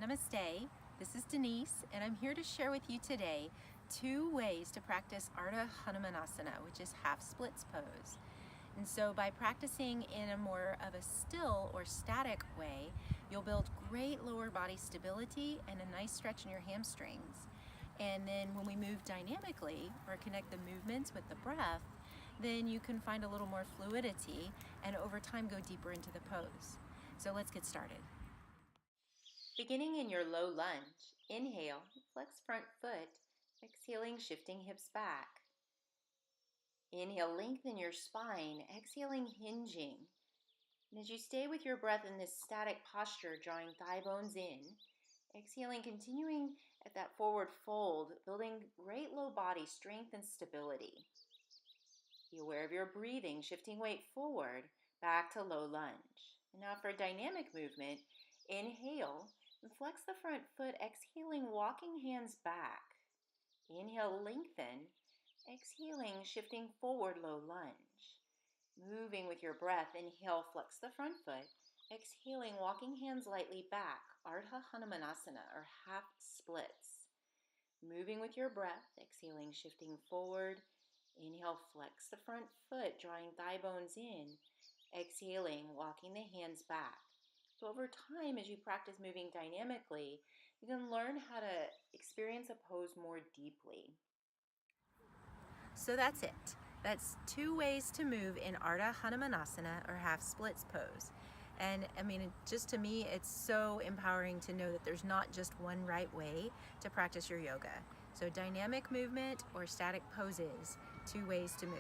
Namaste, this is Denise, and I'm here to share with you today 2 ways to practice Ardha Hanumanasana, which is half splits pose. And so by practicing in a more of a still or static way, you'll build great lower body stability and a nice stretch in your hamstrings. And then when we move dynamically or connect the movements with the breath, then you can find a little more fluidity and over time go deeper into the pose. So let's get started. Beginning in your low lunge, inhale, flex front foot, exhaling, shifting hips back. Inhale, lengthen your spine, exhaling, hinging. And as you stay with your breath in this static posture, drawing thigh bones in, exhaling, continuing at that forward fold, building great low body strength and stability. Be aware of your breathing, shifting weight forward, back to low lunge. And now for a dynamic movement, inhale, and flex the front foot, exhaling, walking hands back. Inhale, lengthen. Exhaling, shifting forward, low lunge. Moving with your breath, inhale, flex the front foot. Exhaling, walking hands lightly back, Ardha Hanumanasana, or half splits. Moving with your breath, exhaling, shifting forward. Inhale, flex the front foot, drawing thigh bones in. Exhaling, walking the hands back. So over time, as you practice moving dynamically, you can learn how to experience a pose more deeply. So that's it. That's 2 ways to move in Ardha Hanumanasana, or half splits pose. And I mean, just to me, it's so empowering to know that there's not just one right way to practice your yoga. So dynamic movement or static poses, 2 ways to move.